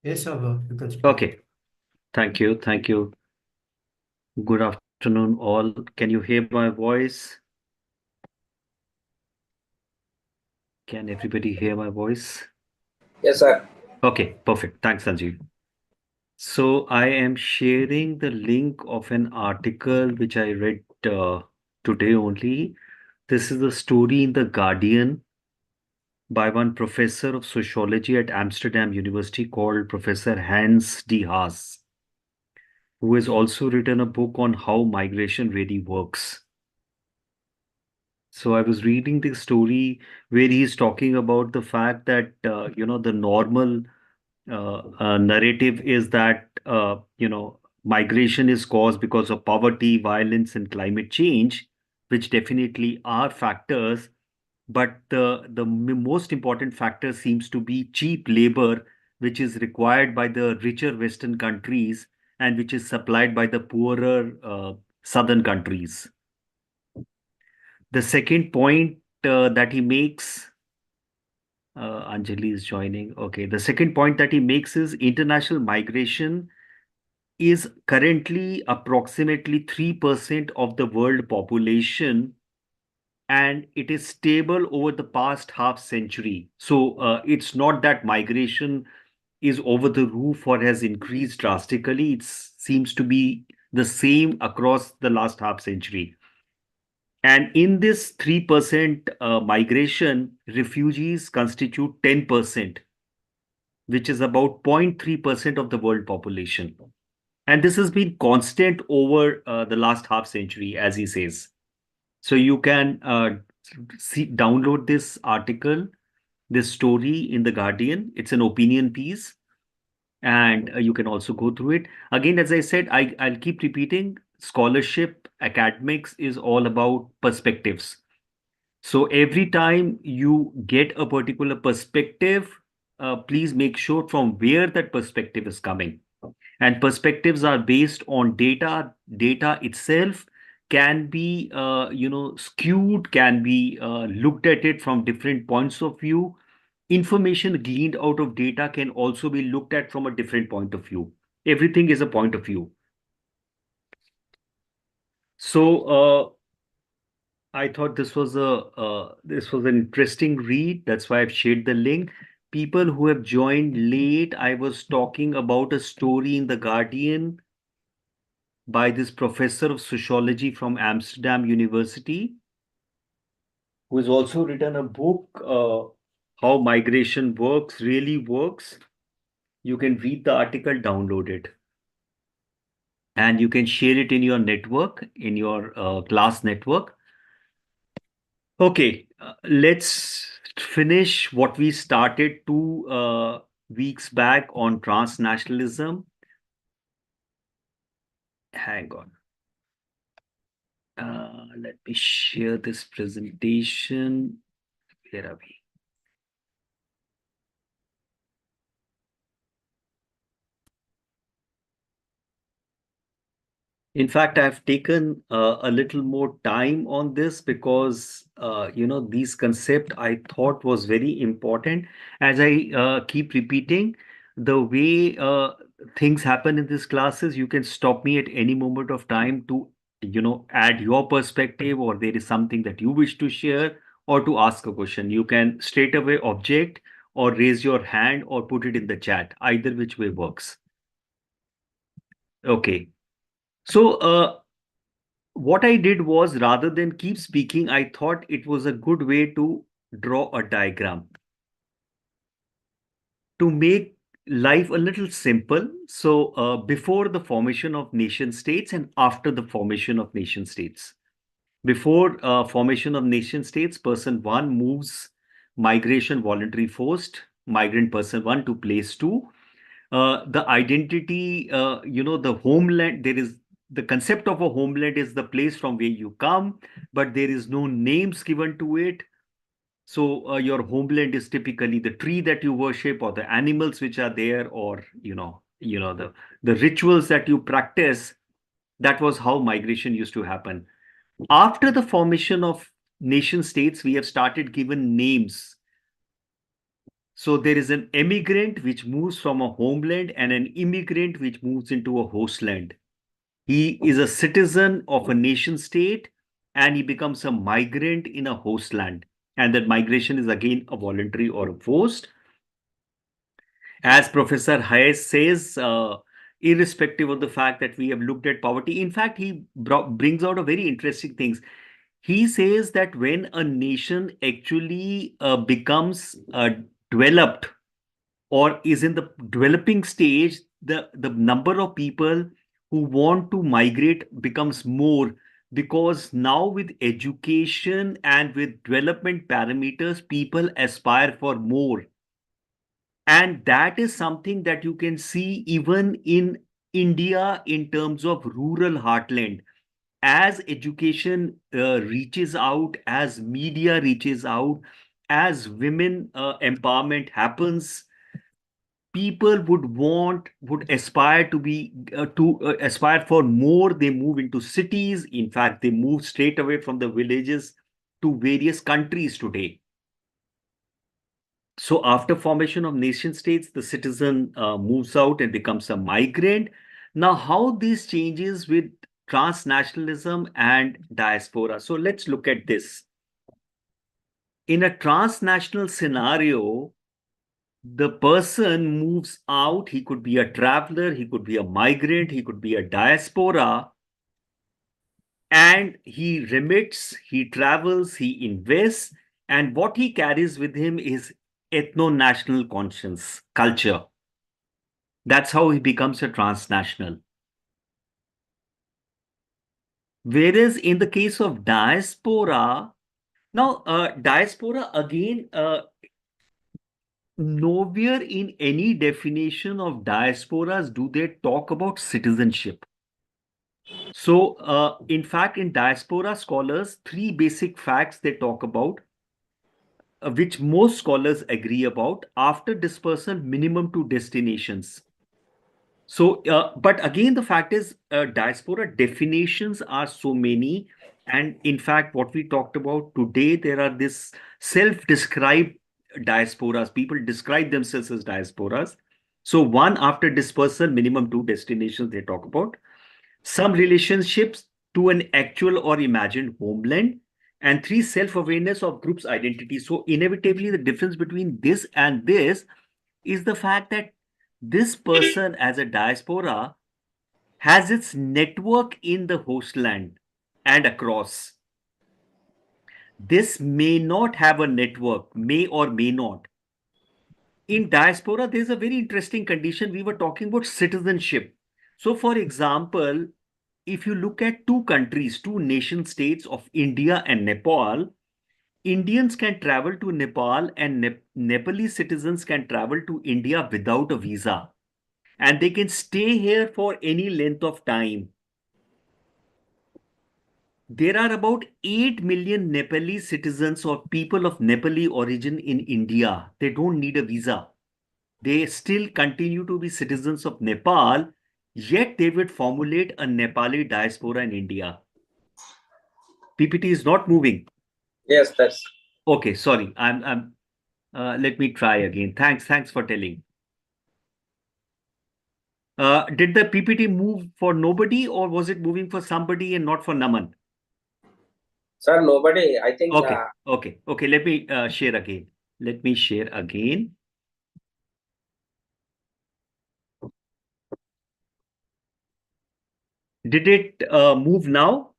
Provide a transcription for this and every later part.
Yes, Abha, you can speak. Okay, thank you. Thank you. Good afternoon, all. Can you hear my voice? Can everybody hear my voice? Yes, sir. Okay, perfect. Thanks, Sanjeev. So I am sharing the link of an article which I read today only. This is a story in The Guardian by one professor of sociology at Amsterdam University called Professor Hans de Haas, who has also written a book on how migration really works. So I was reading the story where he's talking about the fact that the normal narrative is that migration is caused because of poverty, violence, and climate change, which definitely are factors. But the most important factor seems to be cheap labor, which is required by the richer Western countries and which is supplied by the poorer southern countries. The second point that he makes, Anjali is joining. Okay. The second point that he makes is international migration is currently approximately 3% of the world population, and it is stable over the past half century. So it's not that migration is over the roof or has increased drastically. It seems to be the same across the last half century. And in this 3% migration, refugees constitute 10%, which is about 0.3% of the world population. And this has been constant over the last half century, as he says. So you can download this article, this story in The Guardian. It's an opinion piece, and you can also go through it. Again, as I said, I'll keep repeating scholarship, academics is all about perspectives. So every time you get a particular perspective, please make sure from where that perspective is coming. And perspectives are based on data. Data itself can be, skewed, can be looked at it from different points of view. Information gleaned out of data can also be looked at from a different point of view. Everything is a point of view. So I thought this was an interesting read. That's why I've shared the link. People who have joined late, I was talking about a story in The Guardian by this professor of sociology from Amsterdam University, who has also written a book, How Migration Works, Really Works. You can read the article, download it, and you can share it in your network, in your class network. Okay, let's finish what we started 2 weeks back on transnationalism. Hang on. Let me share this presentation. Where are we? In fact, I've taken a little more time on this because these concept I thought was very important. As I keep repeating, the way things happen in these classes, you can stop me at any moment of time to add your perspective, or there is something that you wish to share or to ask a question. You can straight away object or raise your hand or put it in the chat. Either which way works. Okay. So what I did was, rather than keep speaking, I thought it was a good way to draw a diagram to make life a little simple. So, before the formation of nation states and after the formation of nation states. Before formation of nation states, person one moves migration voluntary forced, migrant person one to place two. The identity, the homeland, there is the concept of a homeland is the place from where you come, but there is no names given to it. So your homeland is typically the tree that you worship, or the animals which are there, or the rituals that you practice. That was how migration used to happen. After the formation of nation states, we have started given names. So there is an emigrant which moves from a homeland and an immigrant which moves into a hostland. He is a citizen of a nation state and he becomes a migrant in a hostland. And that migration is again a voluntary or a forced. As Professor Hayes says, irrespective of the fact that we have looked at poverty, in fact, he brings out a very interesting things. He says that when a nation actually becomes developed or is in the developing stage, the number of people who want to migrate becomes more because now with education and with development parameters, people aspire for more. And that is something that you can see even in India in terms of rural heartland. As education reaches out, as media reaches out, as women empowerment happens, people would aspire to aspire for more. They move into cities. In fact, they move straight away from the villages to various countries today. So after formation of nation states, the citizen moves out and becomes a migrant. Now, how this changes with transnationalism and diaspora? So let's look at this. In a transnational scenario, the person moves out. He could be a traveler, he could be a migrant, he could be a diaspora, and he remits, he travels, he invests, and what he carries with him is ethno-national conscience, culture. That's how he becomes a transnational. Whereas in the case of diaspora, now diaspora again, nowhere in any definition of diasporas do they talk about citizenship. So, in fact, in diaspora scholars, three basic facts they talk about, which most scholars agree about after dispersal, minimum two destinations. So, but again, the fact is, diaspora definitions are so many. And in fact, what we talked about today, there are this self-described diasporas. People describe themselves as diasporas. So, one, after dispersal, minimum two destinations they talk about. Some relationships to an actual or imagined homeland. And three, self-awareness of group's identity. So, inevitably, the difference between this and this is the fact that this person as a diaspora has its network in the host land and across. This may not have a network, may or may not. In diaspora, there's a very interesting condition. We were talking about citizenship. So, for example, if you look at two countries, two nation states of India and Nepal, Indians can travel to Nepal and Nepalese citizens can travel to India without a visa. And they can stay here for any length of time. There are about 8 million Nepalese citizens or people of Nepali origin in India. They don't need a visa. They still continue to be citizens of Nepal, yet they would formulate a Nepali diaspora in India. PPT is not moving. Yes, that's Okay, sorry. Let me try again. Thanks for telling. Did the PPT move for nobody or was it moving for somebody and not for Naman? sir. Nobody. I think. Okay. Let me share again. Let me share again. Did it move now?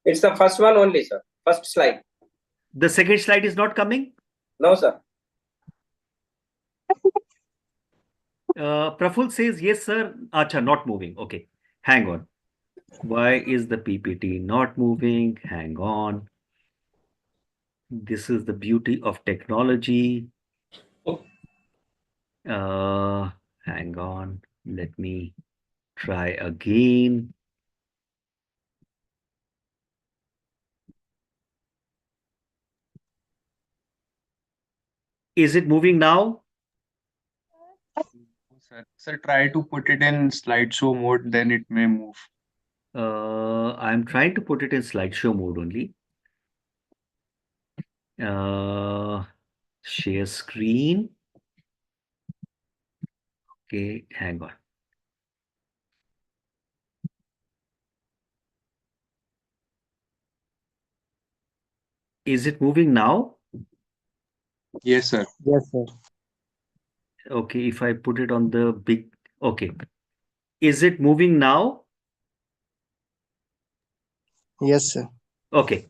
It's the first one only, sir. First slide. The second slide is not coming? No, sir. Praful says, yes, sir. Acha, not moving. Okay. Hang on. Why is the PPT not moving? Hang on. This is the beauty of technology. Hang on. Let me try again. Is it moving now? Sir, try to put it in slideshow mode, then it may move. I'm trying to put it in slideshow mode only. Share screen. Okay, hang on. Is it moving now? Yes, sir. Yes, sir. Okay, if I put it on the big, okay. Is it moving now? Yes, sir. Okay.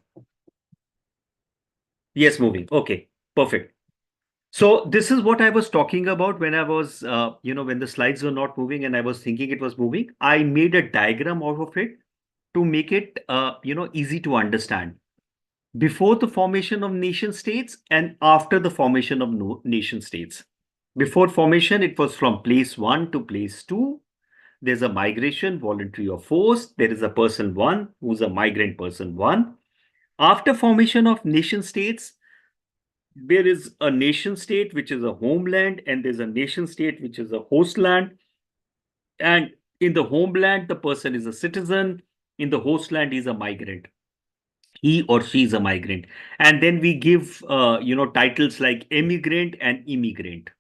Yes, moving. Okay, perfect. So this is what I was talking about when I was, when the slides were not moving and I was thinking it was moving. I made a diagram out of it to make it, easy to understand. Before the formation of nation states and after the formation of nation states. Before formation, it was from place 1 to place 2. There's a migration, voluntary or forced. There is a person 1 who's a migrant person 1. After formation of nation states, there is a nation state which is a homeland, and there's a nation state which is a host land. And in the homeland, the person is a citizen. In the host land, he's a migrant. He or she is a migrant. And then we give, titles like emigrant and immigrant.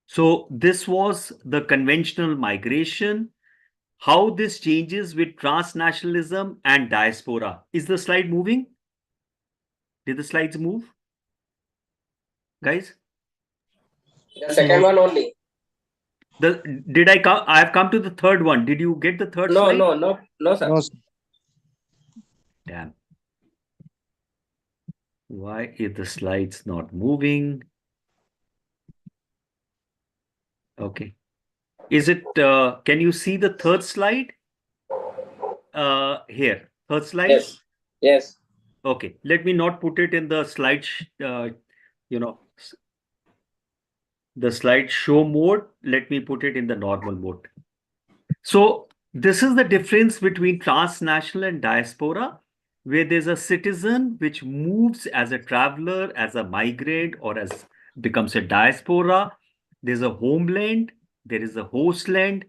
So this was the conventional migration. How this changes with transnationalism and diaspora. Is the slide moving? Did the slides move? Guys? The second one only. Did I come? I have come to the third one. Did you get the third No, slide? no, sir. No, sir. Damn. Why is the slides not moving? Okay. Is it, can you see the third slide? Here, third slide? Yes. Yes. Okay, let me not put it in the slide, the slide show mode. Let me put it in the normal mode. So this is the difference between transnational and diaspora, where there's a citizen which moves as a traveler, as a migrant, or as becomes a diaspora. There's a homeland, there is a host land.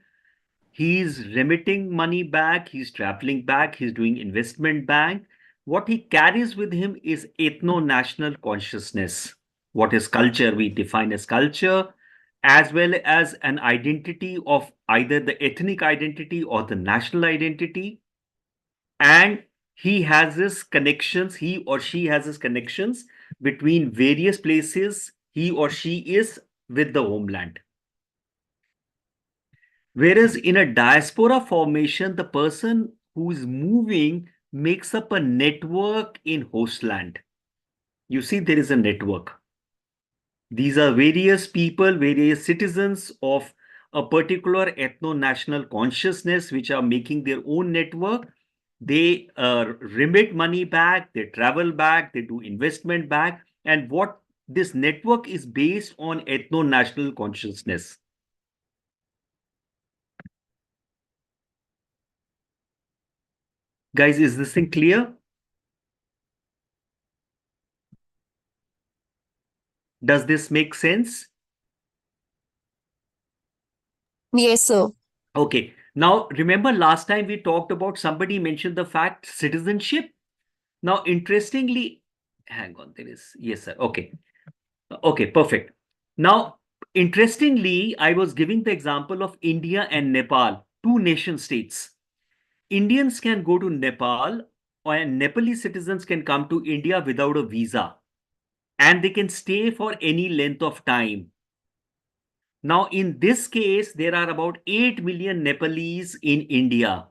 He's remitting money back, he's traveling back, he's doing investment bank. What he carries with him is ethno-national consciousness. What is culture? We define as culture, as well as an identity of either the ethnic identity or the national identity. And he has his connections, he or she has his connections between various places he or she is with the homeland. Whereas in a diaspora formation, the person who is moving makes up a network in host land. You see, there is a network. These are various people, various citizens of a particular ethno-national consciousness which are making their own network. They remit money back, they travel back, they do investment back. And what this network is based on ethno-national consciousness. Guys, is this thing clear? Does this make sense? Yes, sir. Okay. Now, remember last time we talked about, somebody mentioned the fact citizenship. Now, interestingly, hang on, there is, yes, sir. Okay. Okay, perfect. Now, interestingly, I was giving the example of India and Nepal, two nation states. Indians can go to Nepal, and Nepalese citizens can come to India without a visa, and they can stay for any length of time. Now, in this case, there are about 8 million Nepalese in India.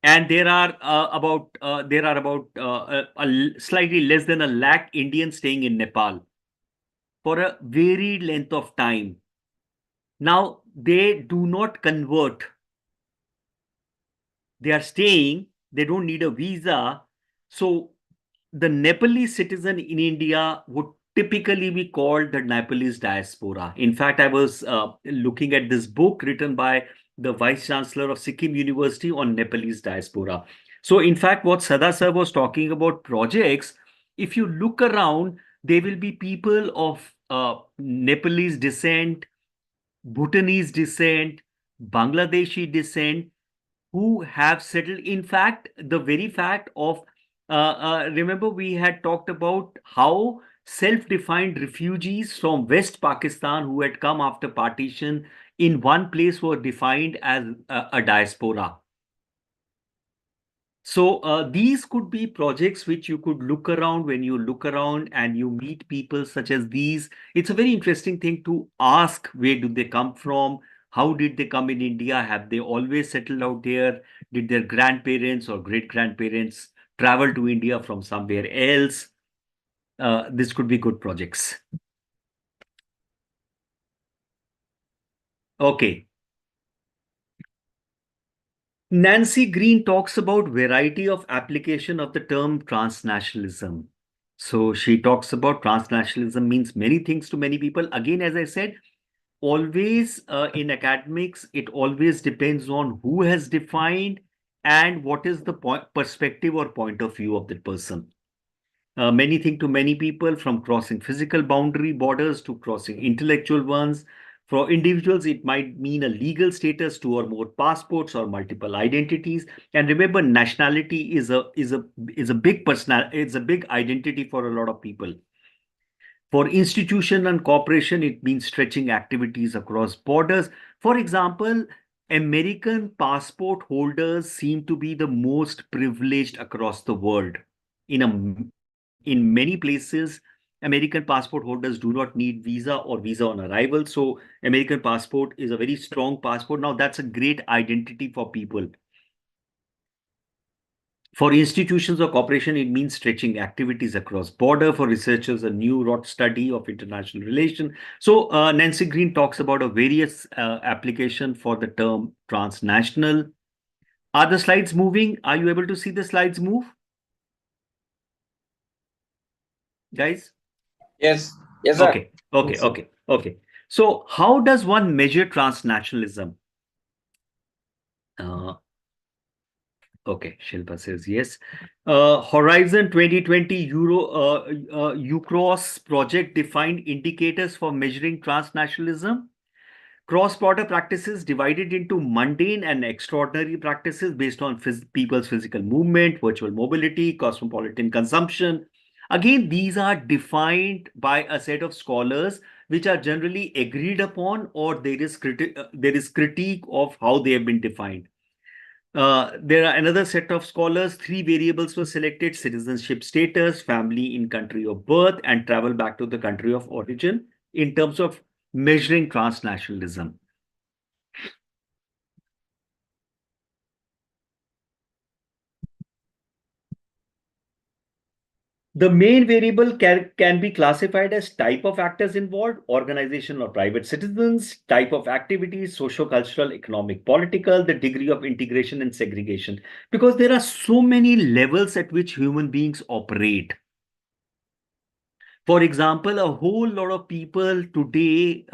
And there are slightly less than 1 lakh Indians staying in Nepal for a varied length of time. Now, they do not convert. They are staying, they don't need a visa. So the Nepalese citizen in India would typically be called the Nepalese diaspora. In fact, I was looking at this book written by the Vice Chancellor of Sikkim University on Nepalese diaspora. So in fact, what Sada sir was talking about projects, if you look around, there will be people of Nepalese descent, Bhutanese descent, Bangladeshi descent, who have settled. In fact, the very fact of Remember, we had talked about how self-defined refugees from West Pakistan who had come after partition in one place were defined as a diaspora. So these could be projects which you could look around when you look around and you meet people such as these. It's a very interesting thing to ask, where do they come from? How did they come in India? Have they always settled out there? Did their grandparents or great grandparents travel to India from somewhere else? This could be good projects. Okay. Nancy Green talks about variety of application of the term transnationalism. So she talks about transnationalism means many things to many people. Again, as I said, always in academics, it always depends on who has defined and what is the perspective or point of view of that person. Many things to many people, from crossing physical boundary borders to crossing intellectual ones. For individuals, it might mean a legal status, two or more passports or multiple identities. And remember, nationality is a big personal, it's a big identity for a lot of people. For institution and corporation, it means stretching activities across borders. For example, American passport holders seem to be the most privileged across the world. In many places, American passport holders do not need visa or visa on arrival. So American passport is a very strong passport. Now that's a great identity for people. For institutions or corporation, it means stretching activities across border. For researchers, a new broad study of international relation. So Nancy Green talks about a various application for the term transnational. Are the slides moving? Are you able to see the slides move? Guys? Yes. Yes, sir. Okay. So how does one measure transnationalism? Okay, Shilpa says yes. Horizon 2020 UCross project defined indicators for measuring transnationalism. Cross-border practices divided into mundane and extraordinary practices based on people's physical movement, virtual mobility, cosmopolitan consumption. Again, these are defined by a set of scholars which are generally agreed upon, or there is critique of how they have been defined. There are another set of scholars. Three variables were selected: citizenship status, family in country of birth, and travel back to the country of origin in terms of measuring transnationalism. The main variable can be classified as type of actors involved, organization or private citizens, type of activities, socio-cultural, economic, political, the degree of integration and segregation. Because there are so many levels at which human beings operate. For example, a whole lot of people today,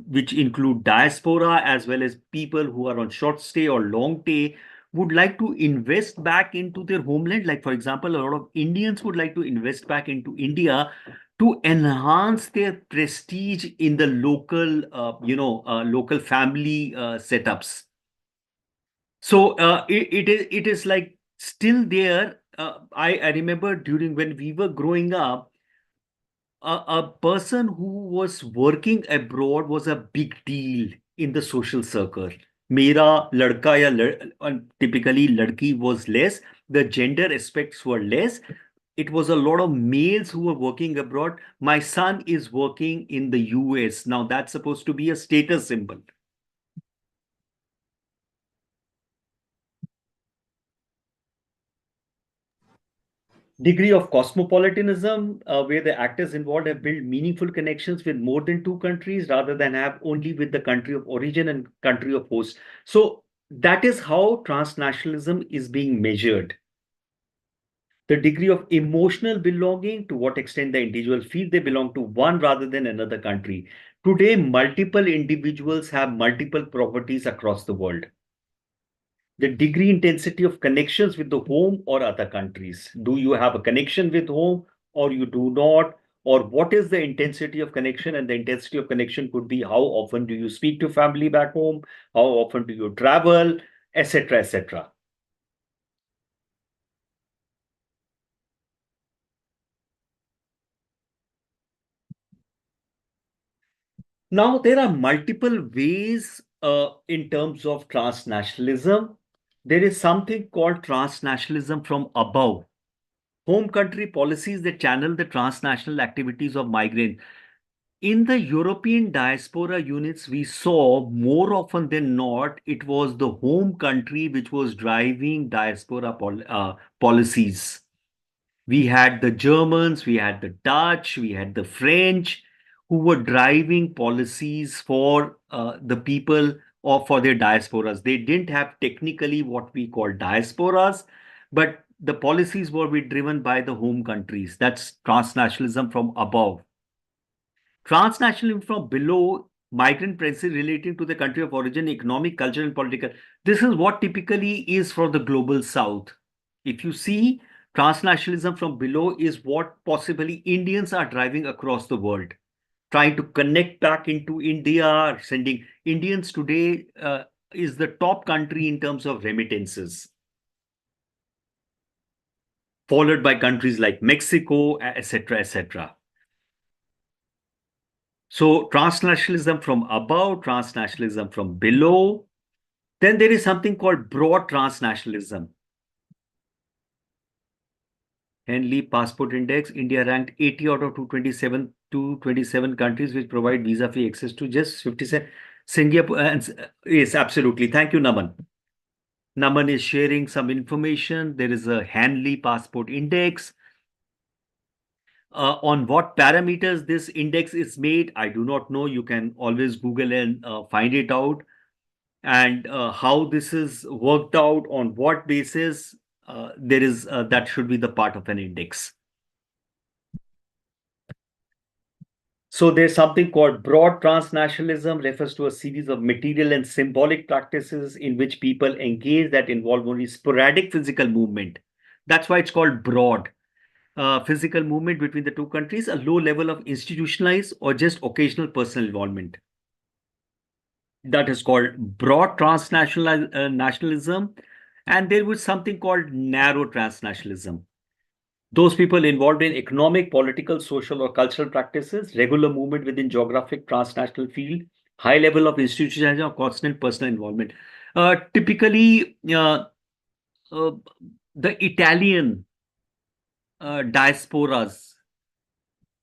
which include diaspora as well as people who are on short stay or long stay, would like to invest back into their homeland. Like, for example, a lot of Indians would like to invest back into India to enhance their prestige in the local, local family setups. So it is like still there. I remember during when we were growing up, a person who was working abroad was a big deal in the social circle. Mera ladka typically ladki was less. The gender aspects were less. It was a lot of males who were working abroad. My son is working in the US. Now that's supposed to be a status symbol. Degree of cosmopolitanism, where the actors involved have built meaningful connections with more than two countries rather than have only with the country of origin and country of host. So that is how transnationalism is being measured. The degree of emotional belonging, to what extent the individual feel they belong to one rather than another country. Today, multiple individuals have multiple properties across the world. The degree intensity of connections with the home or other countries. Do you have a connection with home or you do not? Or what is the intensity of connection? And the intensity of connection could be how often do you speak to family back home? How often do you travel, etc., etc. Now, there are multiple ways in terms of transnationalism. There is something called transnationalism from above. Home country policies that channel the transnational activities of migrants. In the European diaspora units, we saw more often than not, it was the home country which was driving diaspora policies. We had the Germans, we had the Dutch, we had the French who were driving policies for the people or for their diasporas. They didn't have technically what we call diasporas, but the policies were driven by the home countries. That's transnationalism from above. Transnationalism from below, migrant presence relating to the country of origin, economic, cultural, and political. This is what typically is for the global south. If you see, transnationalism from below is what possibly Indians are driving across the world, trying to connect back into India, sending Indians today is the top country in terms of remittances, followed by countries like Mexico, etc., etc. So transnationalism from above, transnationalism from below. Then there is something called broad transnationalism. Henley Passport Index, India ranked 80 out of 227 countries which provide visa-free access to just 57. Singapore, yes, absolutely. Thank you, Naman. Naman is sharing some information. There is a Henley Passport Index. On what parameters this index is made, I do not know. You can always Google and find it out. And how this is worked out, on what basis, there is that should be the part of an index. So there's something called broad transnationalism, refers to a series of material and symbolic practices in which people engage that involve only sporadic physical movement. That's why it's called broad. Physical movement between the two countries, a low level of institutionalized or just occasional personal involvement. That is called broad transnational nationalism. And there was something called narrow transnationalism. Those people involved in economic, political, social, or cultural practices, regular movement within geographic transnational field, high level of institutionalization or constant personal involvement. Typically, the Italian diasporas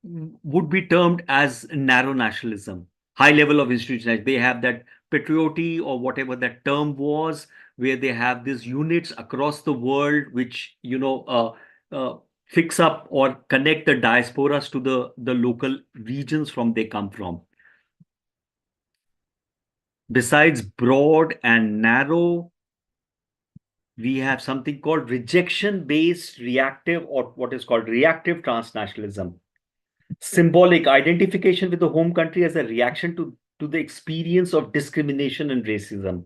would be termed as narrow nationalism, high level of institutionalization. They have that patrioti or whatever that term was, where they have these units across the world, which fix up or connect the diasporas to the local regions from they come from. Besides broad and narrow, we have something called rejection-based reactive, or what is called reactive transnationalism. Symbolic identification with the home country as a reaction to the experience of discrimination and racism.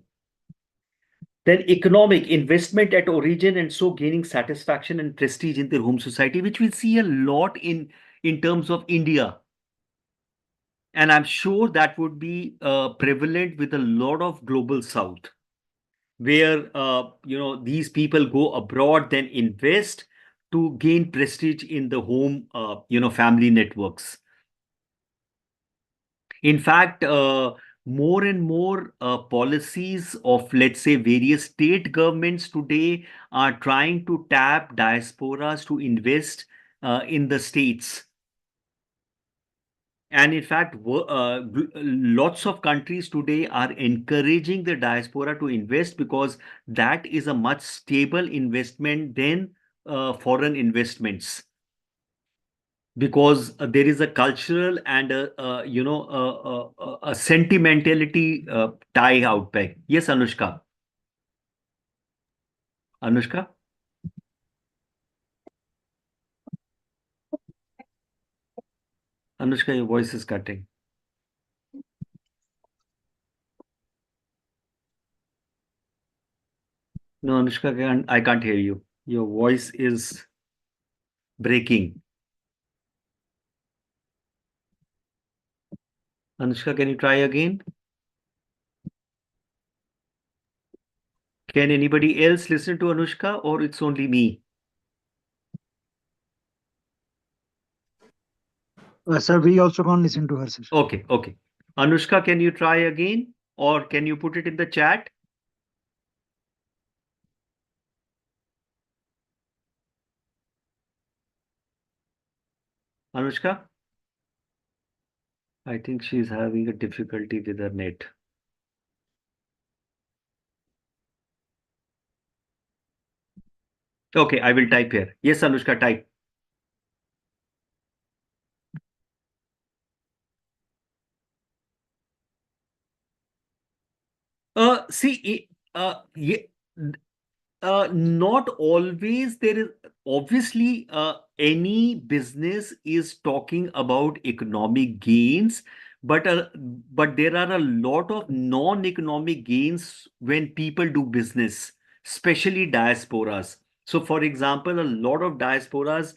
Then economic investment at origin, and so gaining satisfaction and prestige in their home society, which we see a lot in terms of India. And I'm sure that would be prevalent with a lot of global south, where these people go abroad, then invest to gain prestige in the home family networks. In fact, more and more policies of, let's say, various state governments today are trying to tap diasporas to invest in the states. And in fact, lots of countries today are encouraging the diaspora to invest, because that is a much stable investment than foreign investments. Because there is a cultural and a sentimentality tie out back. Yes, Anushka. Anushka? Anushka, your voice is cutting. No, Anushka, I can't hear you. Your voice is breaking. Anushka, can you try again? Can anybody else listen to Anushka, or it's only me? Sir, we also can't listen to her, sir. Okay. Anushka, can you try again? Or can you put it in the chat? Anushka? I think she's having a difficulty with her net. Okay, I will type here. Yes, Anushka, type. See, yeah, not always. There is obviously any business is talking about economic gains, but there are a lot of non-economic gains when people do business, especially diasporas. So, for example, a lot of diasporas.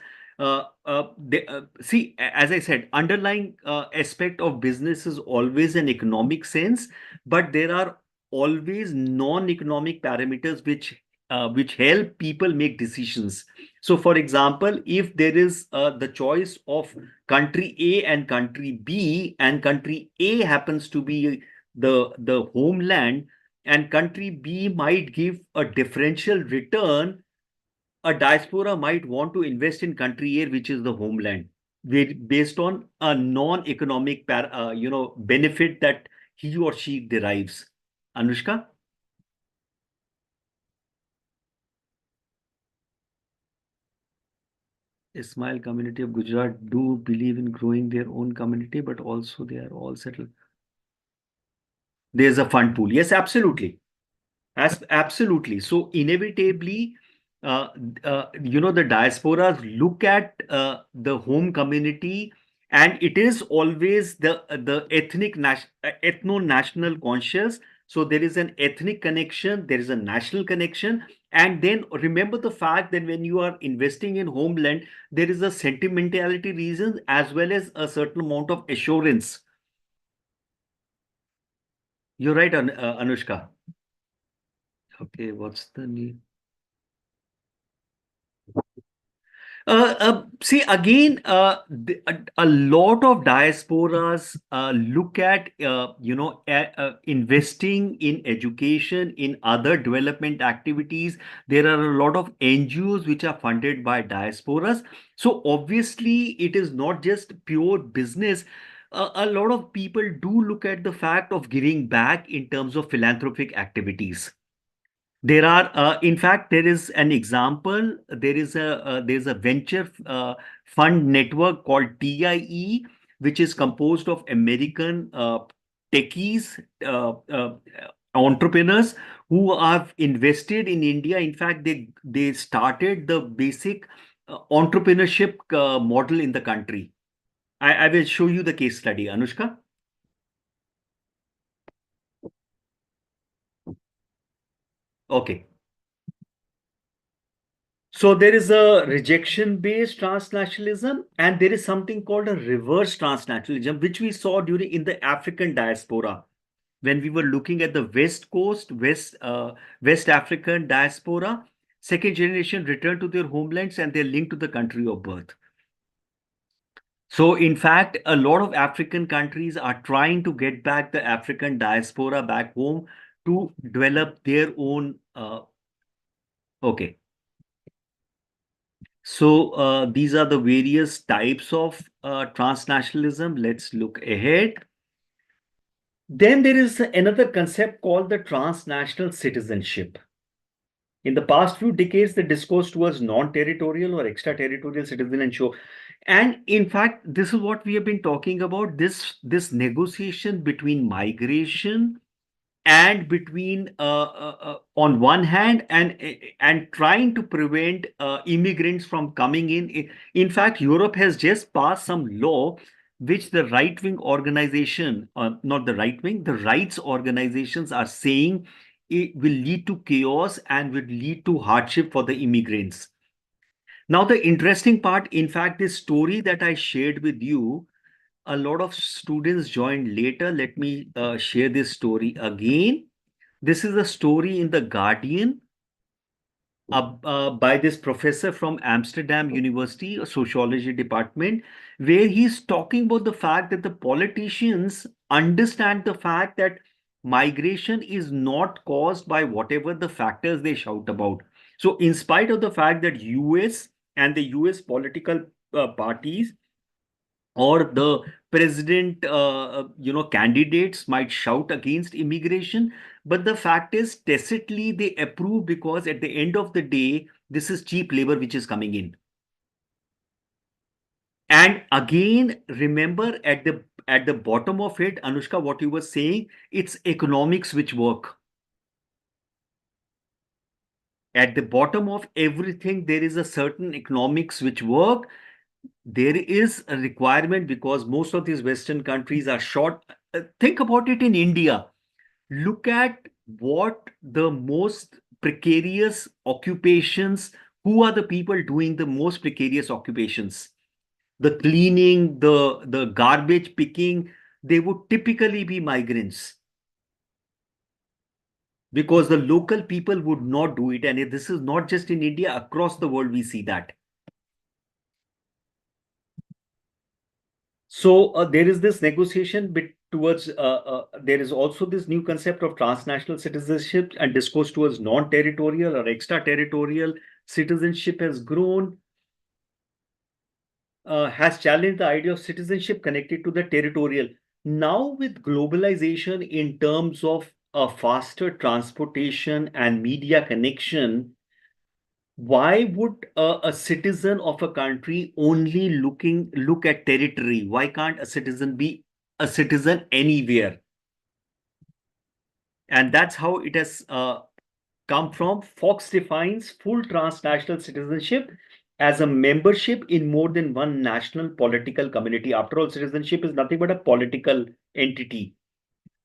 See, as I said, underlying aspect of business is always an economic sense, but there are always non-economic parameters which help people make decisions. So, for example, if there is the choice of country A and country B, and country A happens to be the homeland, and country B might give a differential return, a diaspora might want to invest in country A, which is the homeland, based on a non-economic benefit that he or she derives. Anushka? Ismail community of Gujarat do believe in growing their own community, but also they are all settled. There's a fund pool. Yes, absolutely. Absolutely. So inevitably, uh, the diasporas look at the home community, and it is always the ethno-national conscious. So there is an ethnic connection, there is a national connection, and then remember the fact that when you are investing in homeland, there is a sentimentality reason as well as a certain amount of assurance. You're right, Anushka. Okay, what's the need? See, again, a lot of diasporas look at, investing in education, in other development activities. There are a lot of NGOs which are funded by diasporas. So obviously, it is not just pure business. A lot of people do look at the fact of giving back in terms of philanthropic activities. There are, in fact, there is an example. There's a venture fund network called TIE, which is composed of American techies, entrepreneurs who have invested in India. In fact, they started the basic entrepreneurship model in the country. I will show you the case study, Anushka. Okay. So there is a rejection-based transnationalism, and there is something called a reverse transnationalism, which we saw during in the African diaspora when we were looking at the West Coast, West African diaspora. Second generation return to their homelands and they're linked to the country of birth. So, in fact, a lot of African countries are trying to get back the African diaspora back home to develop their own. Okay. So these are the various types of transnationalism. Let's look ahead. Then there is another concept called the transnational citizenship. In the past few decades, the discourse towards non-territorial or extraterritorial citizenship. And in fact, this is what we have been talking about, this negotiation between migration and between on one hand and trying to prevent immigrants from coming in fact, Europe has just passed some law which the right wing organization, not the right wing, the rights organizations are saying it will lead to chaos and will lead to hardship for the immigrants. Now the interesting part, in fact, this story that I shared with you, a lot of students joined later. Let me share this story again. This is a story in The Guardian. by this professor from Amsterdam University, a sociology department, where he's talking about the fact that the politicians understand the fact that migration is not caused by whatever the factors they shout about. So, in spite of the fact that US and the US political parties or the president candidates might shout against immigration, but the fact is tacitly they approve, because at the end of the day this is cheap labor which is coming in. And again, remember, at the bottom of it, Anushka, what you were saying, it's economics which work. At the bottom of everything there is a certain economics which work. There is a requirement because most of these Western countries are short. Think about it in India. Look at what the most precarious occupations, who are the people doing the most precarious occupations? The cleaning, the garbage picking, they would typically be migrants because the local people would not do it. And this is not just in India, across the world, we see that. So there is this negotiation towards, there is also this new concept of transnational citizenship and discourse towards non-territorial or extraterritorial citizenship has grown, has challenged the idea of citizenship connected to the territorial. Now with globalization in terms of a faster transportation and media connection, why would a citizen of a country only look at territory? Why can't a citizen be a citizen anywhere? And that's how it has come from. Fox defines full transnational citizenship as a membership in more than one national political community. After all, citizenship is nothing but a political entity.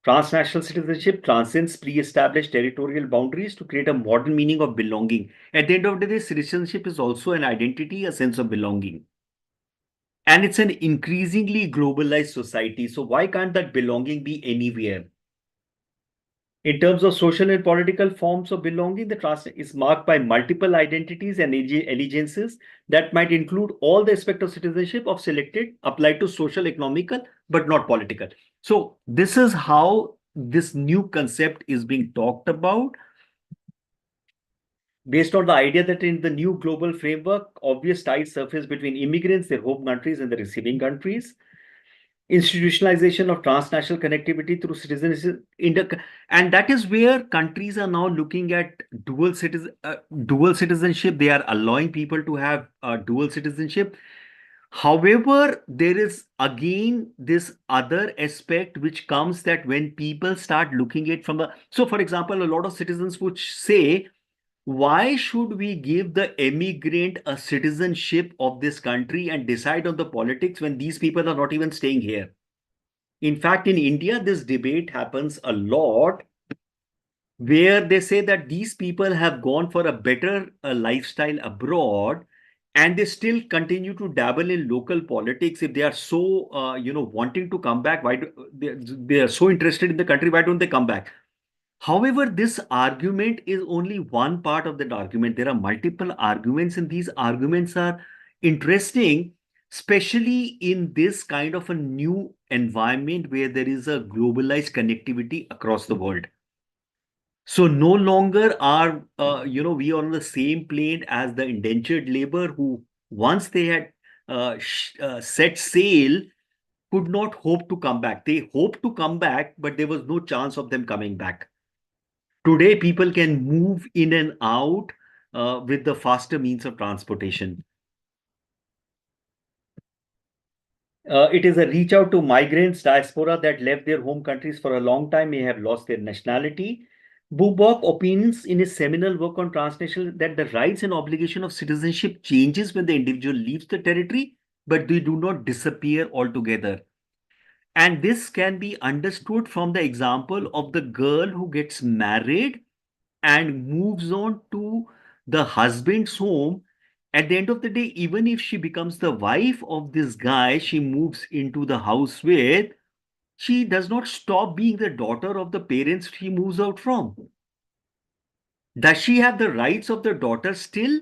Transnational citizenship transcends pre-established territorial boundaries to create a modern meaning of belonging. At the end of the day, citizenship is also an identity, a sense of belonging. And it's an increasingly globalized society. So why can't that belonging be anywhere? In terms of social and political forms of belonging, the trans is marked by multiple identities and allegiances that might include all the aspects of citizenship of selected, applied to social, economical, but not political. So this is how this new concept is being talked about, based on the idea that in the new global framework, obvious ties surface between immigrants, their home countries, and the receiving countries. Institutionalization of transnational connectivity through citizenship, and that is where countries are now looking at dual citizenship. They are allowing people to have dual citizenship. However, there is again this other aspect which comes, that when people start looking at from the, so for example, a lot of citizens would say, why should we give the immigrant a citizenship of this country and decide on the politics when these people are not even staying here? In fact, in India, this debate happens a lot, where they say that these people have gone for a better lifestyle abroad and they still continue to dabble in local politics. If they are so, wanting to come back, they are so interested in the country, why don't they come back? However, this argument is only one part of that argument. There are multiple arguments, and these arguments are interesting, especially in this kind of a new environment where there is a globalized connectivity across the world. So no longer are, we are on the same plane as the indentured labor who, once they had set sail, could not hope to come back. They hoped to come back, but there was no chance of them coming back. Today, people can move in and out with the faster means of transportation. It is a reach out to migrants, diaspora that left their home countries for a long time, may have lost their nationality. Bubok opines in his seminal work on transnational that the rights and obligation of citizenship changes when the individual leaves the territory, but they do not disappear altogether. And this can be understood from the example of the girl who gets married and moves on to the husband's home. At the end of the day, even if she becomes the wife of this guy she moves into the house with, she does not stop being the daughter of the parents she moves out from. Does she have the rights of the daughter still,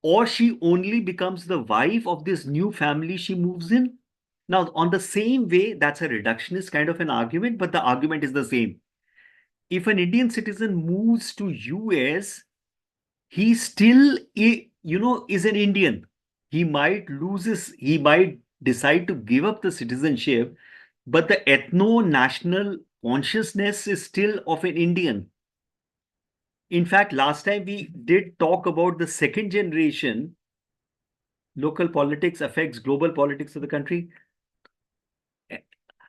or she only becomes the wife of this new family she moves in? Now, on the same way, that's a reductionist kind of an argument, but the argument is the same. If an Indian citizen moves to US, he still, is an Indian. He might decide to give up the citizenship, but the ethno-national consciousness is still of an Indian. In fact, last time we did talk about the second generation, local politics affects global politics of the country.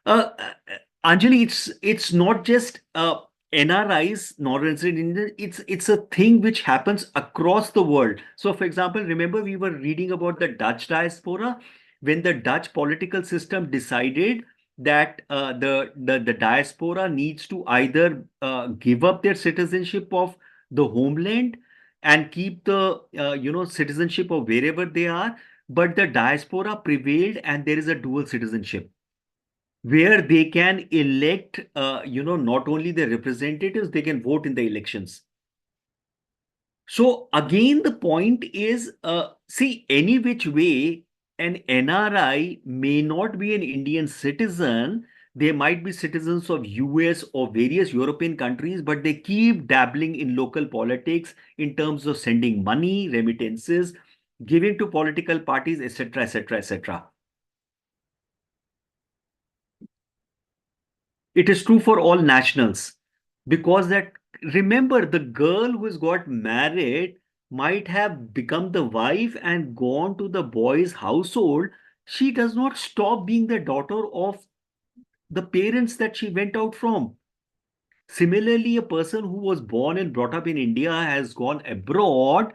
Anjali, it's not just NRIs, non-resident Indian. It's a thing which happens across the world. So, for example, remember we were reading about the Dutch diaspora when the Dutch political system decided that the diaspora needs to either give up their citizenship of the homeland and keep the citizenship of wherever they are, but the diaspora prevailed and there is a dual citizenship where they can elect, not only the representatives, they can vote in the elections. So again, the point is, see, any which way, an NRI may not be an Indian citizen. They might be citizens of US or various European countries, but they keep dabbling in local politics in terms of sending money, remittances, giving to political parties, etc., etc., etc. It is true for all nationals because that, remember, the girl who has got married might have become the wife and gone to the boy's household. She does not stop being the daughter of the parents that she went out from. Similarly, a person who was born and brought up in India has gone abroad,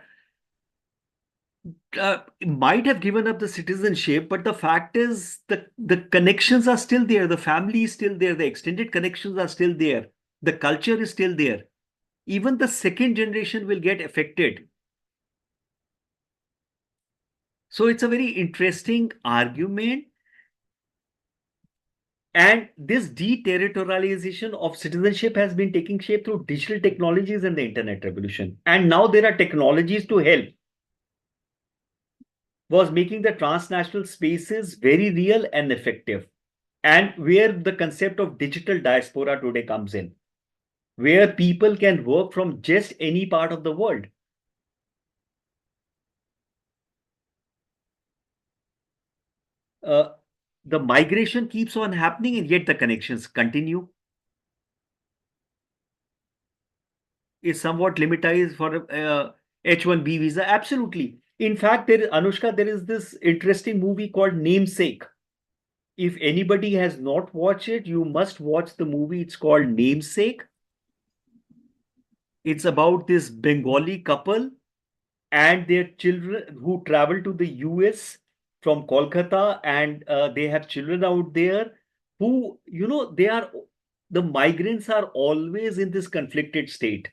might have given up the citizenship, but the fact is the connections are still there, the family is still there, the extended connections are still there, the culture is still there. Even the second generation will get affected. So it's a very interesting argument. And this deterritorialization of citizenship has been taking shape through digital technologies and the internet revolution. And now there are technologies to help, was making the transnational spaces very real and effective. And where the concept of digital diaspora today comes in, where people can work from just any part of the world. The migration keeps on happening and yet the connections continue. Is somewhat limited for H-1B visa. Absolutely. In fact, Anushka, there is this interesting movie called Namesake. If anybody has not watched it, you must watch the movie. It's called Namesake. It's about this Bengali couple and their children who travel to the US from Kolkata, and they have children out there who, the migrants are always in this conflicted state.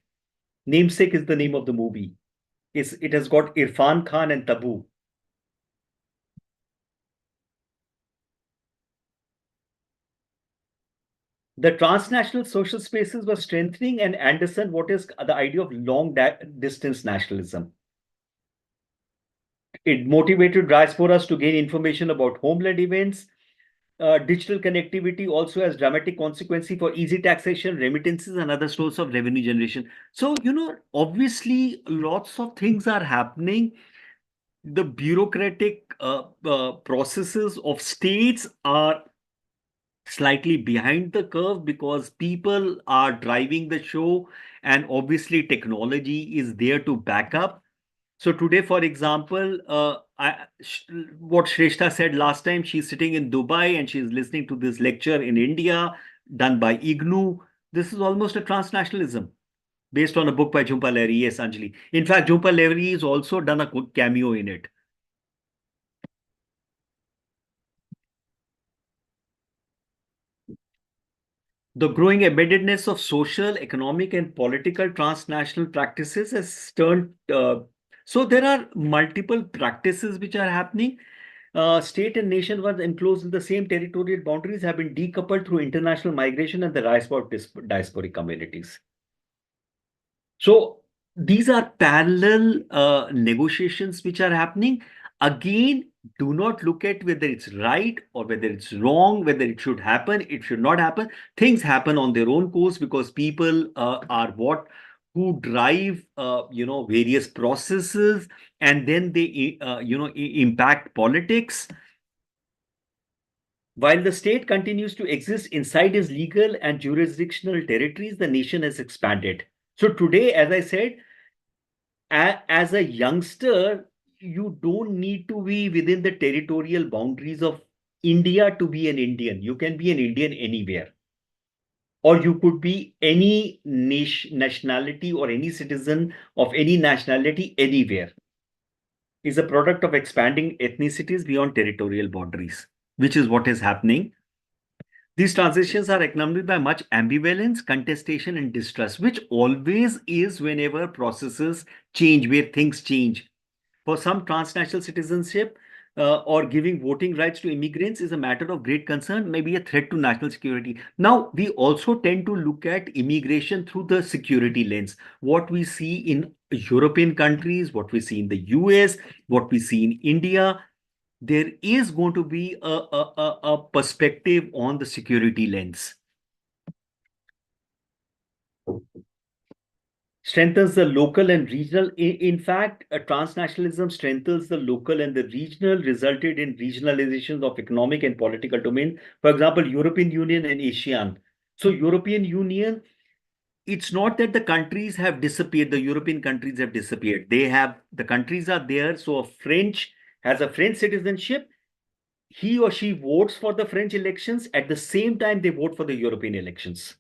Namesake is the name of the movie. It has got Irfan Khan and Tabu. The transnational social spaces were strengthening, and Anderson, what is the idea of long distance nationalism? It motivated diasporas to gain information about homeland events. Digital connectivity also has dramatic consequences for easy taxation, remittances, and other sources of revenue generation. So, obviously, lots of things are happening. The bureaucratic processes of states are slightly behind the curve because people are driving the show, and obviously technology is there to back up. So today, for example, what Shrestha said last time, she's sitting in Dubai and she's listening to this lecture in India done by IGNU. This is almost a transnationalism based on a book by Jhumpa Lahiri. Yes, Anjali. In fact, Jhumpa Lahiri has also done a good cameo in it. The growing embeddedness of social, economic, and political transnational practices has turned. So there are multiple practices which are happening. State and nation, once enclosed in the same territorial boundaries, have been decoupled through international migration and the rise of diasporic communities. So these are parallel negotiations which are happening. Again, do not look at whether it's right or whether it's wrong, whether it should happen, it should not happen. Things happen on their own course because people are what who drive various processes, and then they impact politics. While the state continues to exist inside its legal and jurisdictional territories, the nation has expanded. So today, as I said, as a youngster, you don't need to be within the territorial boundaries of India to be an Indian. You can be an Indian anywhere. Or you could be any nationality or any citizen of any nationality anywhere. Is a product of expanding ethnicities beyond territorial boundaries, which is what is happening. These transitions are accompanied by much ambivalence, contestation, and distrust, which always is whenever processes change, where things change. For some, transnational citizenship or giving voting rights to immigrants is a matter of great concern, maybe a threat to national security. Now, we also tend to look at immigration through the security lens. What we see in European countries, what we see in the US, what we see in India, there is going to be a perspective on the security lens. Strengthens the local and regional. In fact, transnationalism strengthens the local and the regional, resulted in regionalizations of economic and political domain. For example, European Union and ASEAN. So European Union, it's not that the countries have disappeared, the European countries have disappeared. The countries are there. So a French has a French citizenship. He or she votes for the French elections. At the same time, they vote for the European elections.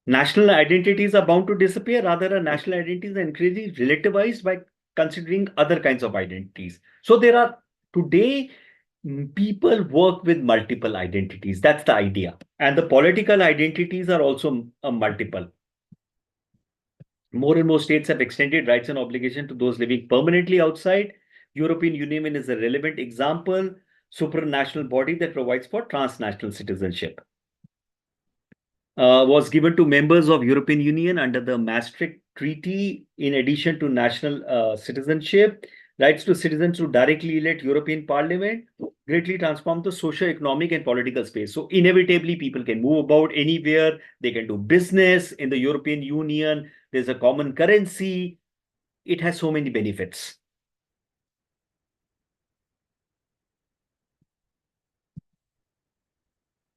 National identities are bound to disappear. Rather, our national identities are increasingly relativized by considering other kinds of identities. So there are today people work with multiple identities. That's the idea. And the political identities are also multiple. More and more states have extended rights and obligations to those living permanently outside. European Union is a relevant example, supranational body that provides for transnational citizenship. Was given to members of European Union under the Maastricht Treaty, in addition to national citizenship. Rights to citizens to directly elect European Parliament greatly transform the socio-economic and political space. So inevitably, people can move about anywhere. They can do business in the European Union. There's a common currency. It has so many benefits.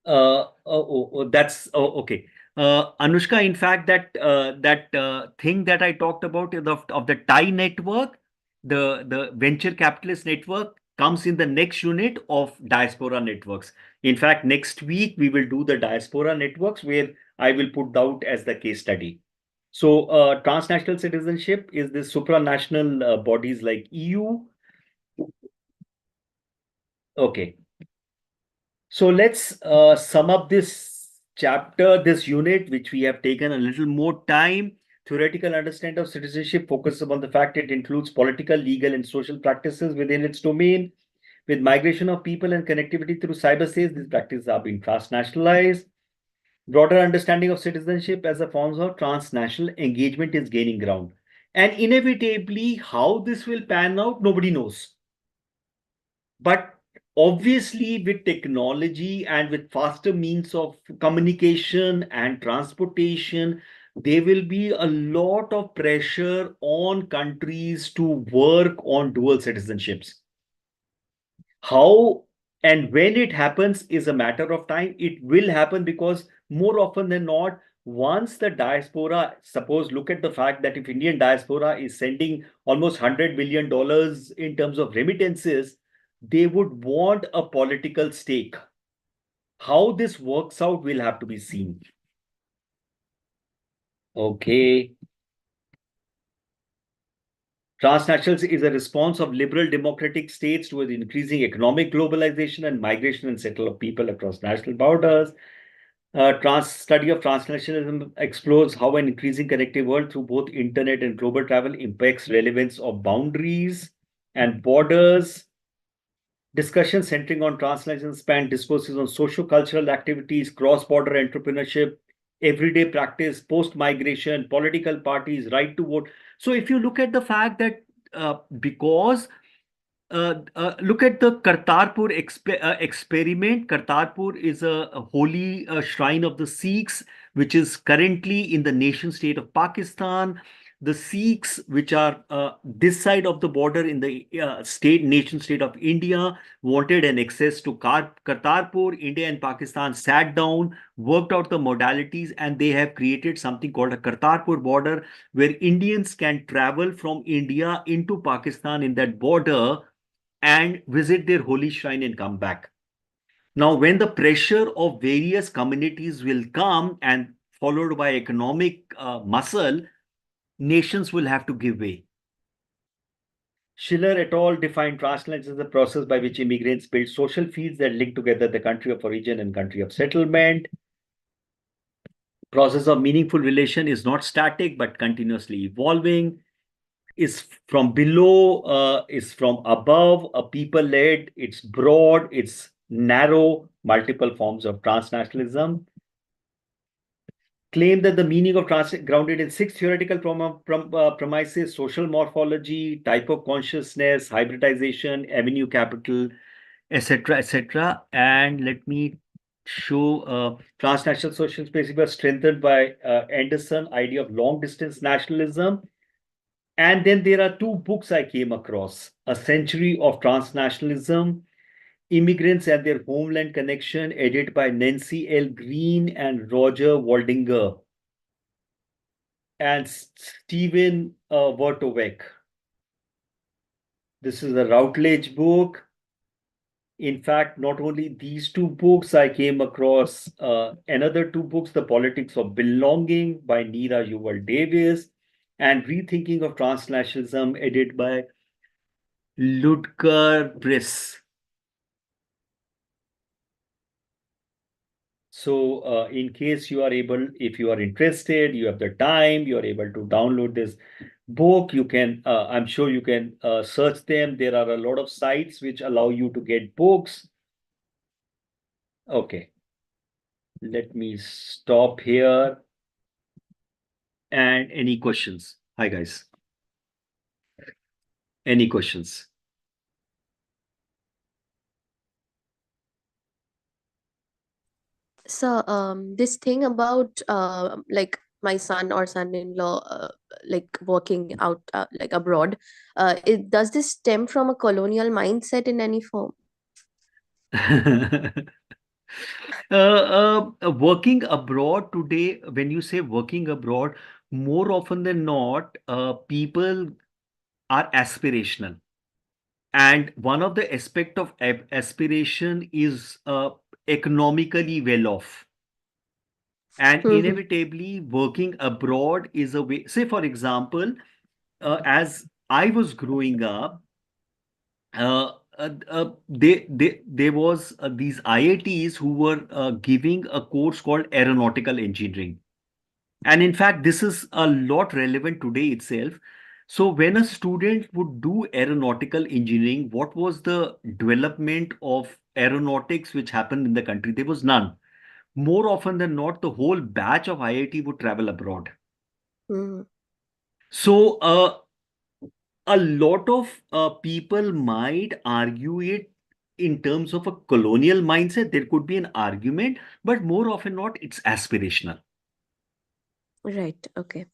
Okay. Anushka, in fact, that thing that I talked about of the Thai network, the venture capitalist network comes in the next unit of diaspora networks. In fact, next week we will do the diaspora networks, where I will put out as the case study. So transnational citizenship is the supranational bodies like EU. Okay. So let's sum up this chapter, this unit, which we have taken a little more time. Theoretical understanding of citizenship focuses upon the fact it includes political, legal, and social practices within its domain. With migration of people and connectivity through cyberspace, these practices are being transnationalized. Broader understanding of citizenship as a form of transnational engagement is gaining ground. And inevitably, how this will pan out, nobody knows. But obviously, with technology and with faster means of communication and transportation, there will be a lot of pressure on countries to work on dual citizenships. How and when it happens is a matter of time. It will happen because more often than not, once the diaspora, suppose look at the fact that if Indian diaspora is sending almost $100 billion in terms of remittances, they would want a political stake. How this works out will have to be seen. Okay. Transnationals is a response of liberal democratic states towards increasing economic globalization and migration and settle of people across national borders. Study of transnationalism explores how an increasing connected world through both internet and global travel impacts relevance of boundaries and borders. Discussion centering on transnational span discourses on socio-cultural activities, cross-border entrepreneurship, everyday practice, post-migration, political parties, right to vote. So if you look at the fact that because look at the experiment. Kartarpur is a holy shrine of the Sikhs, which is currently in the nation state of Pakistan. The Sikhs, which are this side of the border in the nation state of India, wanted an access to Kartarpur. India and Pakistan sat down, worked out the modalities, and they have created something called a Kartarpur border, where Indians can travel from India into Pakistan in that border and visit their holy shrine and come back. Now, when the pressure of various communities will come and followed by economic muscle, nations will have to give way. Schiller et al. Defined transnationalism as the process by which immigrants build social fields that link together the country of origin and country of settlement. Process of meaningful relation is not static but continuously evolving. Is from below, is from above, a people led, it's broad, it's narrow, multiple forms of transnationalism. Claim that the meaning of grounded in six theoretical premises: social morphology, type of consciousness, hybridization, avenue capital, etc., etc. And let me show transnational social spaces were strengthened by Anderson idea of long distance nationalism. And then there are two books I came across: A Century of Transnationalism, Immigrants and Their Homeland Connection, edited by Nancy L. Green and Roger Waldinger, and Stephen Wertovec. This is a Routledge book. In fact, not only these two books, I came across another two books: The Politics of Belonging by Neera Yuval Davis, and Rethinking of Transnationalism, edited by Ludger Press. So in case you are able, if you are interested, you have the time, you are able to download this book, you can, I'm sure you can search them. There are a lot of sites which allow you to get books. Okay. Let me stop here. And any questions? Hi, guys. Any questions? So, this thing about like my son or son-in-law like working out like abroad, does this stem from a colonial mindset in any form? Working abroad today, when you say working abroad, more often than not, people are aspirational. And one of the aspect of aspiration is economically well off. And inevitably, working abroad is a way. Say, for example, as I was growing up, there was these IITs who were giving a course called aeronautical engineering. And in fact, this is a lot relevant today itself. So when a student would do aeronautical engineering, what was the development of aeronautics which happened in the country? There was none. More often than not, the whole batch of IIT would travel abroad. So a lot of people might argue it in terms of a colonial mindset. There could be an argument, but more often not, it's aspirational. Right. Okay.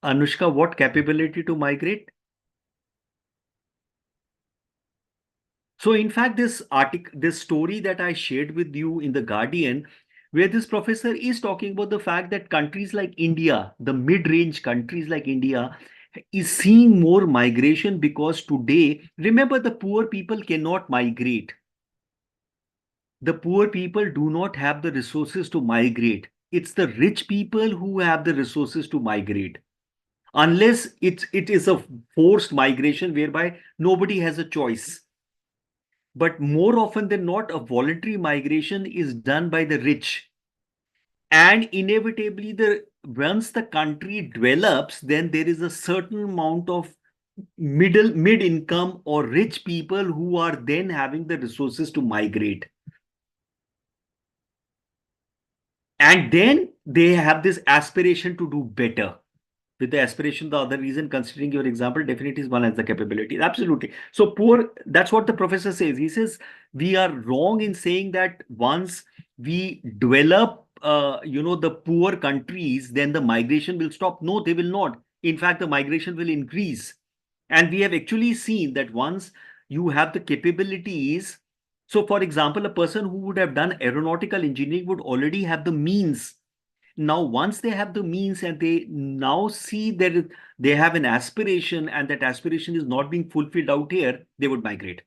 Anushka, what capability to migrate? So in fact, this story that I shared with you in The Guardian, where this professor is talking about the fact that countries like India, the mid-range countries like India, is seeing more migration because today, remember, the poor people cannot migrate. The poor people do not have the resources to migrate. It's the rich people who have the resources to migrate. Unless it is a forced migration whereby nobody has a choice. But more often than not, a voluntary migration is done by the rich. And inevitably, once the country develops, then there is a certain amount of mid income or rich people who are then having the resources to migrate. And then they have this aspiration to do better. With the aspiration, the other reason, considering your example, definitely is one has the capability. Absolutely. So poor, that's what the professor says. He says we are wrong in saying that once we develop, the poor countries, then the migration will stop. No, they will not. In fact, the migration will increase. And we have actually seen that once you have the capabilities, so for example, a person who would have done aeronautical engineering would already have the means. Now once they have the means and they now see that they have an aspiration and that aspiration is not being fulfilled out here, they would migrate.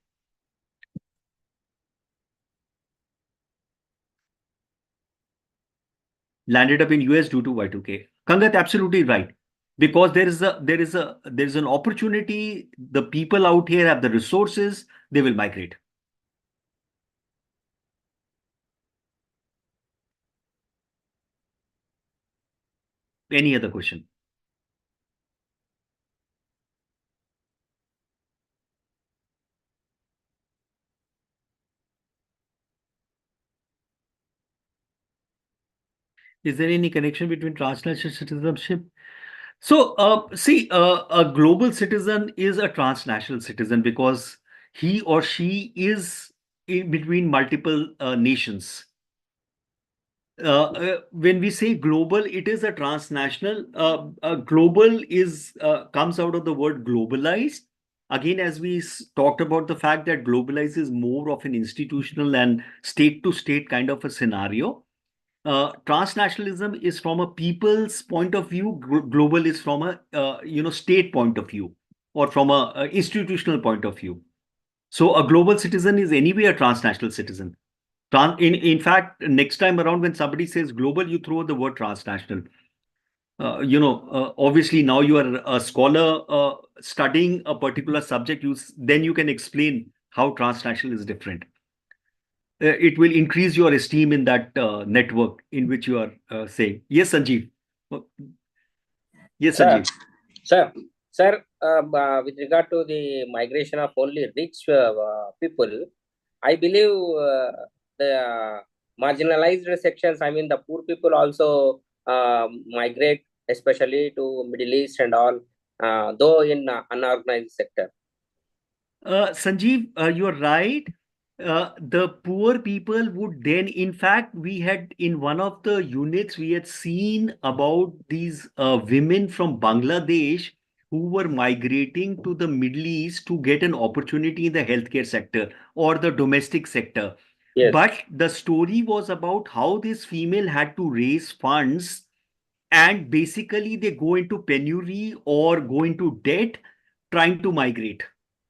Landed up in US due to Y2K. Kangat, absolutely right. Because there is an opportunity. The people out here have the resources, they will migrate. Any other question? Is there any connection between transnational citizenship? So, see, a global citizen is a transnational citizen because he or she is in between multiple nations. When we say global, it is a transnational. Global is comes out of the word globalized. Again, as we talked about the fact that globalized is more of an institutional and state to state kind of a scenario. Transnationalism is from a people's point of view. Global is from a state point of view or from a institutional point of view. So a global citizen is anyway a transnational citizen. In fact, next time around when somebody says global, you throw the word transnational. Obviously now you are a scholar studying a particular subject. Then you can explain how transnational is different. It will increase your esteem in that network in which you are saying. Yes, Sanjeev. Yes, Sir, Sanjeev. sir, with regard to the migration of only rich people, I believe the marginalized sections, I mean the poor people also migrate, especially to Middle East and all, though in unorganized sector. Sanjeev, you're right. The poor people would then, in fact, we had in one of the units, we had seen about these women from Bangladesh who were migrating to the Middle East to get an opportunity in the healthcare sector or the domestic sector. Yes. But the story was about how this female had to raise funds and basically they go into penury or go into debt trying to migrate.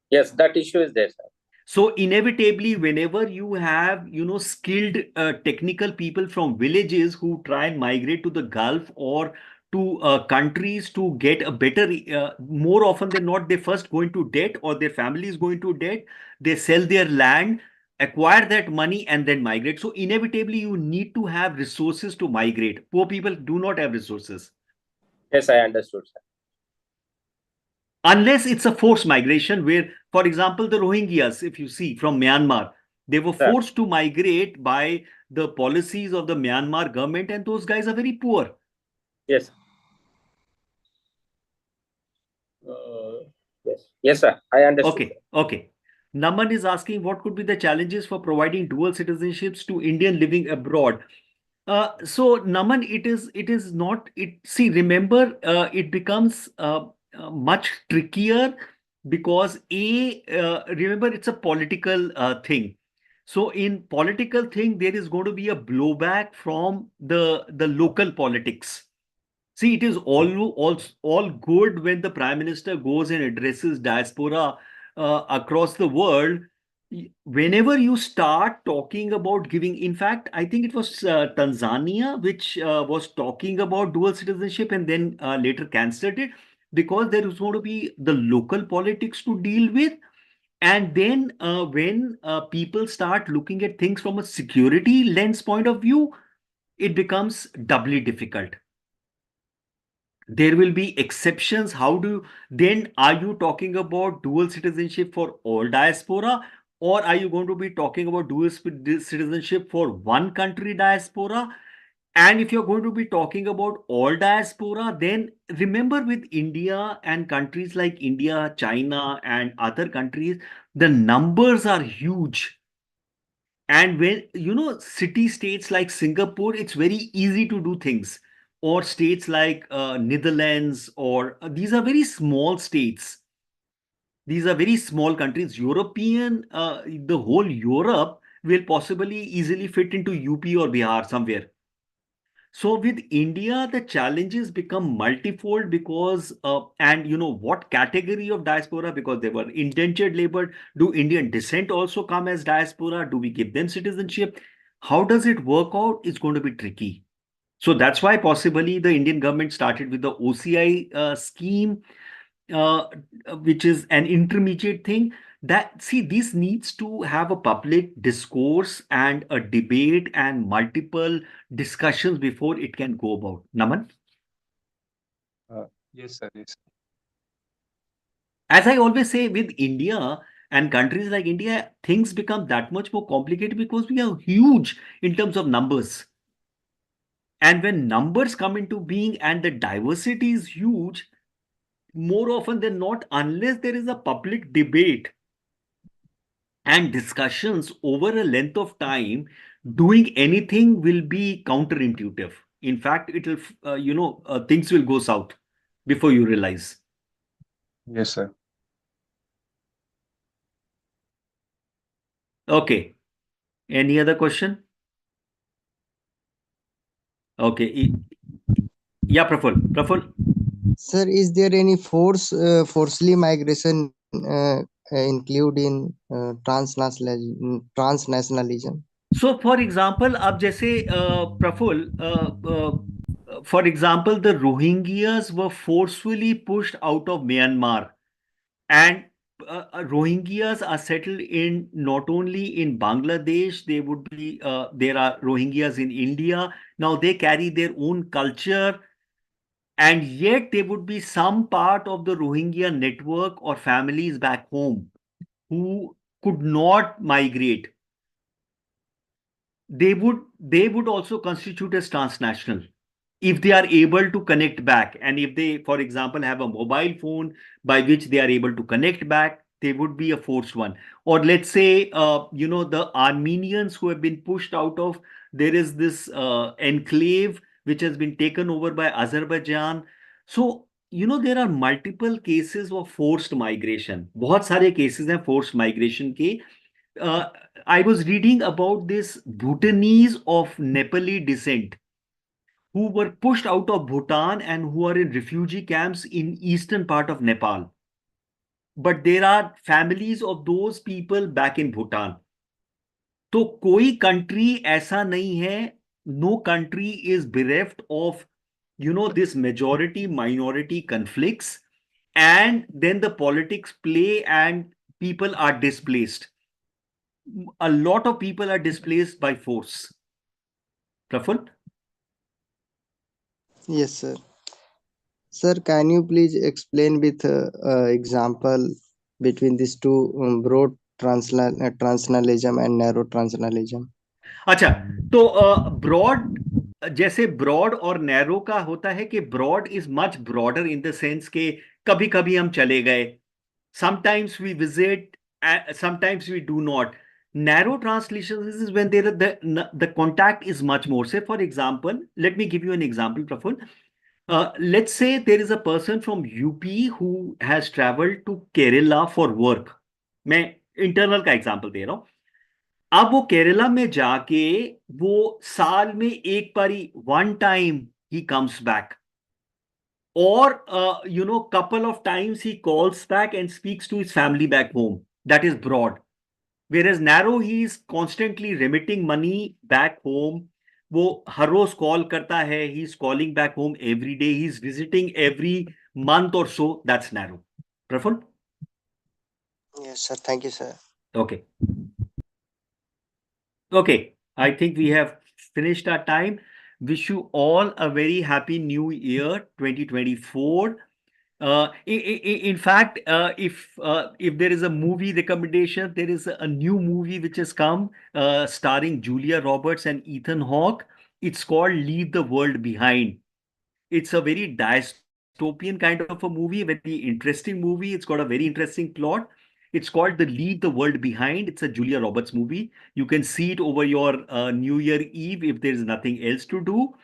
Yes, that issue is there, sir. So inevitably, whenever you have, skilled technical people from villages who try and migrate to the Gulf or to countries to get a better, more often than not, they first go into debt or their family is going to debt. They sell their land, acquire that money, and then migrate. So inevitably, you need to have resources to migrate. Poor people do not have resources. Yes, I understood, sir. Unless it's a forced migration where, for example, the Rohingyas, if you see from Myanmar, they were forced to migrate by the policies of the Myanmar government, and those guys are very poor. Yes. Yes, sir. I understood. Okay. Naman is asking what could be the challenges for providing dual citizenships to Indian living abroad. So Naman, it is not it. See, remember, it becomes much trickier because remember it's a political thing. So in political thing, there is going to be a blowback from the local politics. See, it is all good when the prime minister goes and addresses diaspora across the world. Whenever you start talking about giving, in fact, I think it was Tanzania which was talking about dual citizenship and then later cancelled it because there is going to be the local politics to deal with. And then when people start looking at things from a security lens point of view, it becomes doubly difficult. There will be exceptions. How do then are you talking about dual citizenship for all diaspora, or are you going to be talking about dual citizenship for one country diaspora? And if you're going to be talking about all diaspora, then remember with India and countries like India, China, and other countries, the numbers are huge. And when, city states like Singapore, it's very easy to do things. Or states like Netherlands, or these are very small states. These are very small countries. The whole Europe will possibly easily fit into UP or Bihar somewhere. So with India, the challenges become multifold because, and what category of diaspora? Because they were indentured labor. Do Indian descent also come as diaspora? Do we give them citizenship? How does it work out? It's going to be tricky. So that's why possibly the Indian government started with the OCI scheme, uh, which is an intermediate thing. That, see, this needs to have a public discourse and a debate and multiple discussions before it can go about. Naman? Yes, sir. Yes. As I always say, with India and countries like India, things become that much more complicated because we are huge in terms of numbers. And when numbers come into being and the diversity is huge, more often than not, unless there is a public debate and discussions over a length of time, doing anything will be counterintuitive. In fact, things will go south before you realize. Yes, sir. Okay. Any other question? Okay. Yeah, Praful. Sir, is there any forcefully migration include in transnationalism? So, for example, अब जैसे Praful, for example, the Rohingyas were forcefully pushed out of Myanmar, and Rohingyas are settled in not only in Bangladesh, there are Rohingyas in India. Now they carry their own culture, and yet there would be some part of the Rohingya network or families back home who could not migrate. They would also constitute as transnational if they are able to connect back, and if they, for example, have a mobile phone by which they are able to connect back, they would be a forced one. Or let's say, the Armenians who have been pushed out of, there is this enclave which has been taken over by Azerbaijan. So there are multiple cases of forced migration. बहुत सारे cases हैं forced migration के. uh, I was reading about this Bhutanese of Nepali descent who were pushed out of Bhutan and who are in refugee camps in eastern part of Nepal. But there are families of those people back in Bhutan. तो कोई country ऐसा नहीं है, no country is bereft of this majority minority conflicts, and then the politics play and people are displaced. A lot of people are displaced by force. Praful? Yes, sir. Sir, can you please explain with example between these two broad transnationalism and narrow transnationalism? अच्छा, तो broad, जैसे broad और narrow का होता है कि broad is much broader in the sense के कभी कभी हम चले गए, sometimes we visit, sometimes we do not. Narrow translation is when the contact is much more. Say for example, let me give you an example, Praful. Let's say there is a person from UP who has traveled to Kerala for work. मैं internal का example दे रहा हूं. अब वो केरला में जाके वो साल में एक बारी, one time he comes back, or couple of times he calls back and speaks to his family back home. That is broad. Whereas narrow, he is constantly remitting money back home. वो हर रोज call करता है, he is calling back home every day, he is visiting every month or so. That's narrow. Praful? Yes, sir. Thank you, sir. Okay. Okay, I think we have finished our time. Wish you all a very happy new year 2024. In fact, if there is a movie recommendation, there is a new movie which has come starring Julia Roberts and Ethan Hawke. It's called Leave the World Behind. It's a very dystopian kind of a movie, very interesting movie. It's got a very interesting plot. It's called The Leave the World Behind. It's a Julia Roberts movie. You can see it over your New Year Eve if there's nothing else to do.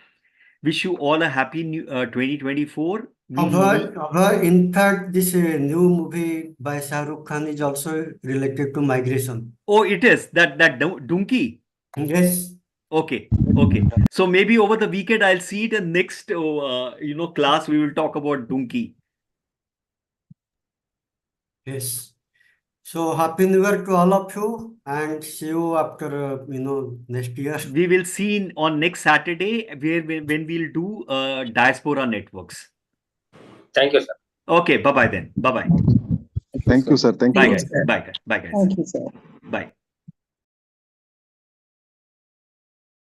Wish you all a happy new 2024. In fact, this new movie by Shah Rukh Khan is also related to migration. Oh, it is that donkey. Yes. Okay, okay. So maybe over the weekend I'll see it, and next class we will talk about donkey. Yes. So happy New Year to all of you, and see you after next year. We will see on next Saturday when we'll do diaspora networks. Thank you, sir. Okay, bye bye then. Bye bye. Thank you, sir. Thank Bye you. guys. Bye guys. Bye guys. Thank you, sir.